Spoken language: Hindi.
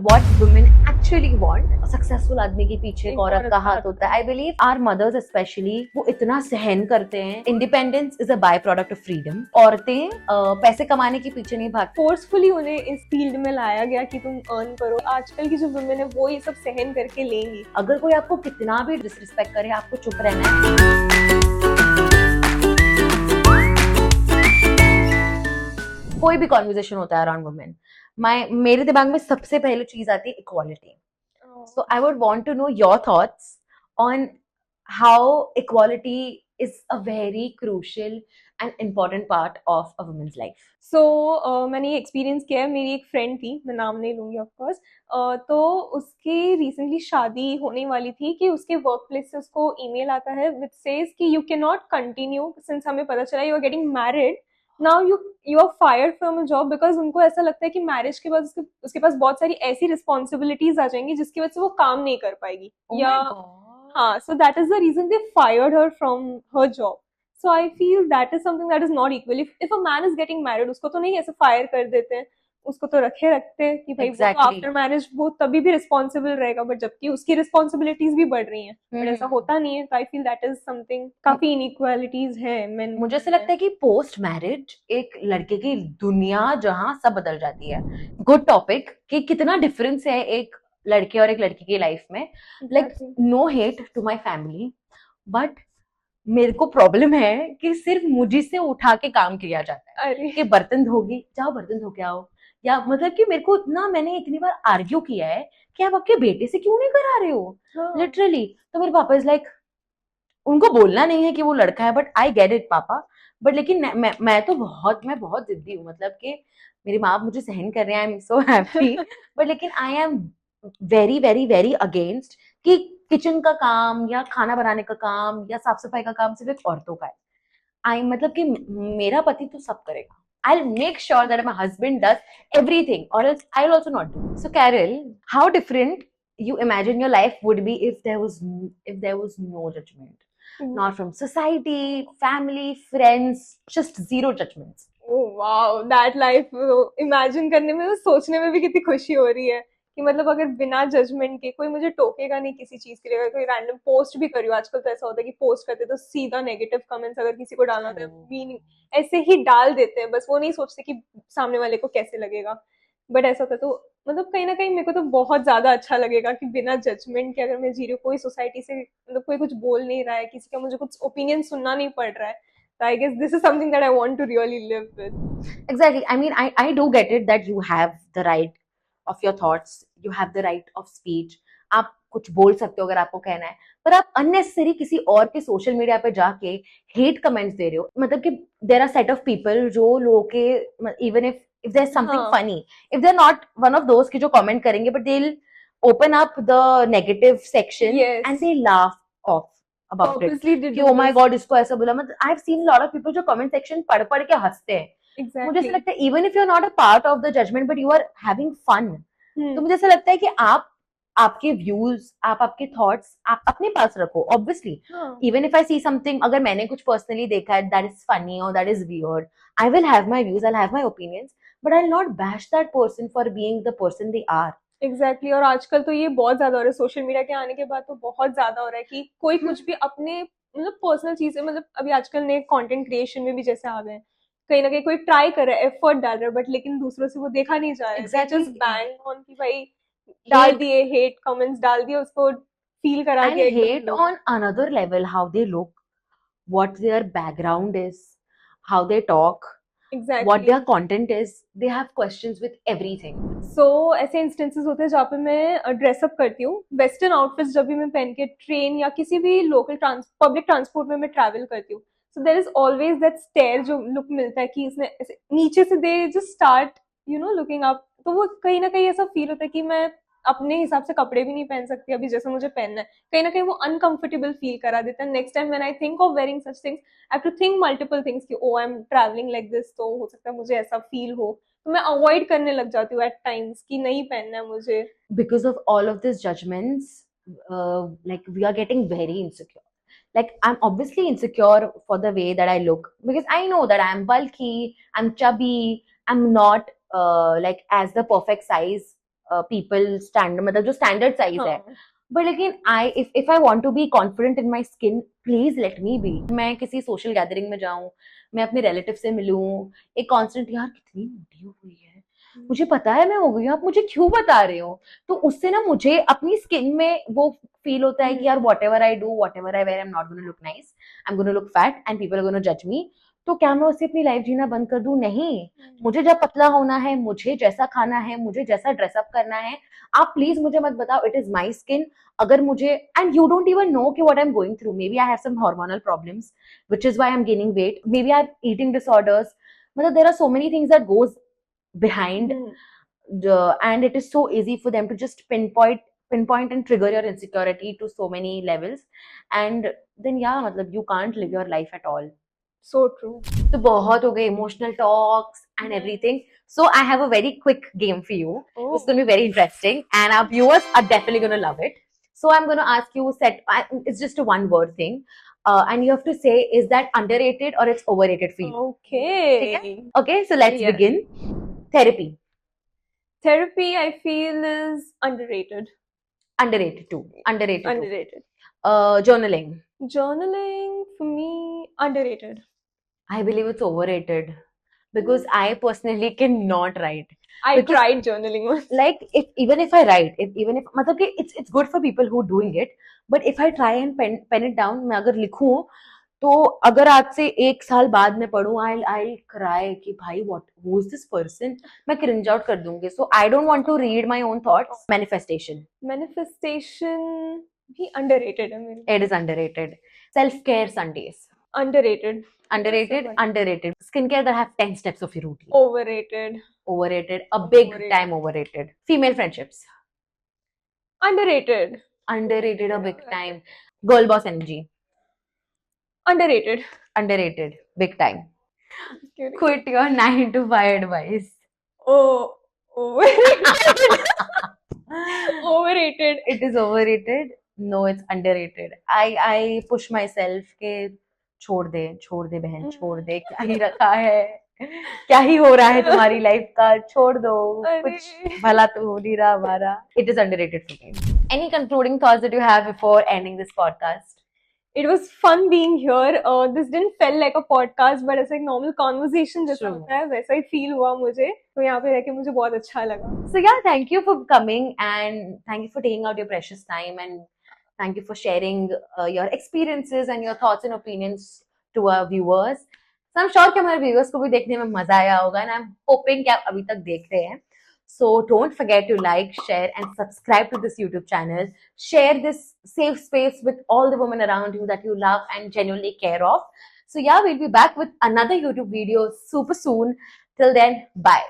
what women actually want. Successful आदमी के पीछे एक औरत का हाथ होता है. I believe our mothers specially वो इतना सहन करते हैं. Independence is a by product of freedom. औरतें पैसे कमाने के पीछे नहीं भागती. फोर्सफुली उन्हें इस फील्ड में लाया गया कि तुम अर्न करो. आजकल की जो वुमेन है वो ये सब सहन करके लेंगी. अगर कोई आपको कितना भी डिसरिस्पेक्ट करे आपको चुप रहना है. कोई भी कॉन्वर्सेशन होता है अराउंड वुमेन, मेरे दिमाग में सबसे पहले चीज आती है equality. So I would want to know your thoughts on how equality is a very crucial and important part of a woman's life. So मैंने ये एक्सपीरियंस किया है. मेरी एक फ्रेंड थी, मैं नाम नहीं लूंगी ऑफ कोर्स. तो उसकी रिसेंटली शादी होने वाली थी कि उसके वर्क प्लेस से उसको ईमेल आता है विच सेज कि you can not continue since हमें पता चला you are getting married. Now you are fired from a job because उनको ऐसा लगता है कि मैरिज के बाद उसके पास बहुत सारी ऐसी रिस्पॉन्सिबिलिटीज आ जाएंगी जिसकी वजह से वो काम नहीं कर पाएगी. या हाँ, so that is the reason they fired her from her job. So I feel that is something that is not equal. If a man is getting married, उसको तो नहीं ऐसे फायर कर देते हैं, उसको तो रखते हैं कि भाई वो आफ्टर मैरिज वो तभी भी रिस्पॉन्सिबल रहेगा, बट जबकि उसकी रिस्पॉन्सिबिलिटीज भी बढ़ रही हैं. बट ऐसा होता नहीं है. तो I feel that is something. काफी इनइक्वालिटीज है. मुझे ऐसा लगता है कि पोस्ट मैरिज एक लड़के की दुनिया जहां सब बदल जाती है. गुड टॉपिक कि कितना डिफरेंस है एक लड़के और एक लड़की की लाइफ में. Like no hate to my family, but मेरे को प्रॉब्लम है कि सिर्फ मुझे से उठा के काम किया जाता है कि बर्तन धोगी, जाओ बर्तन धो के आओ. या मतलब कि मेरे को इतना, मैंने इतनी बार आर्ग्यू किया है कि आप आपके बेटे से क्यों नहीं करा रहे हो लिटरली. तो मेरे पापा इज लाइक, उनको बोलना नहीं है कि वो लड़का है, बट आई गेट इट पापा. बट लेकिन मैं बहुत जिद्दी हूँ. मतलब कि मेरी माँ मुझे सहन कर रहे हैं, I am so happy. But लेकिन I am very very very against कि किचन का काम या खाना बनाने का काम या साफ सफाई का काम सिर्फ एक औरतों का है. आई मतलब कि मेरा पति तो सब करेगा. I'll make sure that my husband does everything, or else I'll also not do. So Carol, how different you imagine your life would be if there was no judgment, not from society, family, friends, just zero judgments. Oh wow, that life imagine करने में, सोचने में भी कितनी खुशी हो रही है कि मतलब अगर बिना जजमेंट के कोई मुझे टोकेगा नहीं किसी चीज के लिए. अगर कोई रैंडम पोस्ट भी करी हो, आजकल तो ऐसा होता है कि पोस्ट करते तो सीधा नेगेटिव कमेंट्स अगर किसी को डालना होता है मीनिंग ऐसे ही डाल देते हैं. बस वो नहीं सोचते कि सामने वाले को कैसे लगेगा. बट ऐसा होता है तो मतलब कहीं ना कहीं मेरे को तो बहुत ज्यादा अच्छा लगेगा कि बिना जजमेंट के अगर मैं जी रही हूँ, कोई सोसाइटी से मतलब कोई कुछ बोल नहीं रहा है, किसी का मुझे कुछ ओपिनियन सुनना नहीं पड़ रहा है. So I guess this is something that I want to really live with. Exactly. I mean, I do get it that you have the right of your thoughts, you have the right of speech. आप कुछ बोल सकते हो अगर आपको कहना है, पर आप अननेसेसरी किसी और के सोशल मीडिया पे जाके हेट कमेंट्स दे रहे हो. मतलब कि there are set of people जो लोगों के, even if there is something funny, if they are not one of those की जो कमेंट करेंगे, but they will open up the negative section and they laugh off about it कि oh my god इसको ऐसा बोला. मतलब I have seen a lot of people जो comment section पढ़ के हंसते हैं. मुझे ऐसा लगता है even if you're not a part of the judgment but you are having fun, तो मुझे ऐसा लगता है कि आप आपके व्यूज, आप आपके थॉट्स आप अपने पास रखो. Obviously even if I see something, अगर मैंने कुछ पर्सनली देखा है दैट इज फनी और that is weird, I will have my views, I will have my opinions, but I will not bash that person for being the person they are. Exactly. और आजकल तो ये बहुत ज्यादा हो रहा है, सोशल मीडिया के आने के बाद तो बहुत ज्यादा हो रहा है कि कोई कुछ भी अपने मतलब पर्सनल चीजें, मतलब अभी आजकल नए कंटेंट क्रिएशन में भी जैसे आ गए, कहीं ना कहीं कोई ट्राई कर रहा है, एफर्ट डाल रहा है, बट लेकिन दूसरों से वो देखा नहीं जा रहा है. जस्ट बैंग ऑन कि भाई डाल दिए हेट कमेंट्स, डाल दिए, उसको फील करा दिया. Hate on another level, how they look, what their background is, how they talk, Exactly. What their content is, they have questions with everything. So ऐसे इंस्टेंसेस होते हैं जहाँ पे मैं ड्रेसअप करती हूँ. वेस्टर्न आउटफिट्स जब भी मैं पहन के ट्रेन या किसी भी लोकल पब्लिक ट्रांसपोर्ट में मैं ट्रैवल करती हूँ, so there is always that stare जो लुक मिलता है कि इसने ऐसे नीचे से they just start looking up. तो वो कहीं ना कहीं ऐसा फील होता है कि मैं अपने हिसाब से कपड़े भी नहीं पहन सकती अभी जैसा मुझे पहनना है. कहीं ना कहीं वो अनकंफर्टेबल फील करा देता है. Next time when I think of wearing such things I have to think multiple things कि oh I am travelling like this, तो हो सकता है मुझे ऐसा फील हो, तो मैं अवॉइड करने लग जाती हूँ एट टाइम्स कि नहीं पहनना है मुझे. Because of all of this judgements, like we are getting very insecure. Like I'm obviously insecure for the way that I look because I know that I'm bulky, I'm chubby, I'm not like as the perfect size people standard, मतलब जो स्टैंडर्ड साइज है. हाँ. बट लेकिन if I want to be confident in my skin, please let me be. मैं किसी सोशल गैदरिंग में जाऊं, मैं अपने रिलेटिव से मिलूं, एक कांस्टेंट यार कितनी मोटी हो गई है, मुझे पता है मैं हो गई हूँ, आप मुझे क्यों बता रहे हो? तो उससे ना मुझे अपनी स्किन में वो फील होता है कि यार whatever I do, whatever I wear, I'm not going to look nice, I'm going to look fat and people are going to judge me. तो क्या मैं उससे अपनी लाइफ जीना बंद कर दूं? नहीं. मुझे जब पतला होना है, मुझे जैसा खाना है, मुझे जैसा ड्रेसअप करना है, आप प्लीज मुझे मत बताओ. It is my skin. अगर मुझे, and you don't even know कि what I am going through, maybe I have some hormonal problems which is why I am gaining weight, maybe I have eating disorders, मतलब there are so many things that goes behind and it is so easy for them to just pinpoint and trigger your insecurity to so many levels, and then yeah, matlab you can't live your life at all. So true. तो बहुत हो गए emotional talks and everything. So I have a very quick game for you. Oh. It's going to be very interesting and our viewers are definitely going to love it. So I'm going to ask you it's just a one word thing. And you have to say, is that underrated or it's overrated for you? Okay. Okay, so let's begin. Therapy. Therapy, I feel, is underrated. Underrated too. Underrated. Journaling. Journaling, for me, underrated. I believe it's overrated because I personally cannot write. I tried journaling once. Like even if I write, even if मतलब कि it's good for people who doing it, but if I try and pen it down, मैं अगर लिखूं तो अगर आज से 1 साल बाद में पढ़ूं, I'll cry कि भाई who is this person, मैं cringe out कर दूंगी. So I don't want to read my own thoughts. Manifestation भी underrated है मेरे. It is underrated. Self-care Sundays. Underrated. Skincare that have 10 steps of your routine. Overrated. A big time overrated. Female friendships. Underrated. A big time. Girl boss energy. Underrated. Big time. Quit your 9 to 5 advice. Oh, overrated. Overrated. It is overrated. No, it's underrated. I push myself के छोड़ दे बहन, छोड़ दे, क्या ही रखा है, क्या ही हो रहा है तुम्हारी लाइफ का, छोड़ दो, कुछ भला तो हो नहीं रहा हमारा. It is underrated for me. Any concluding thoughts that you have before ending this podcast? It was fun being here. This didn't feel like a podcast, but it's like normal conversation जैसा होता है, वैसा ही feel हुआ मुझे. तो यहाँ पे रहके मुझे बहुत अच्छा लगा. So yeah, thank you for coming and thank you for taking out your precious time and thank you for sharing your experiences and your thoughts and opinions to our viewers. So I'm sure कि हमारे viewers को भी देखने में मजा आया होगा and I'm hoping कि आप अभी तक देख रहे हैं. So don't forget to like, share and subscribe to this YouTube channel. Share this safe space with all the women around you that you love and genuinely care of. So yeah, we'll be back with another YouTube video super soon. Till then, bye.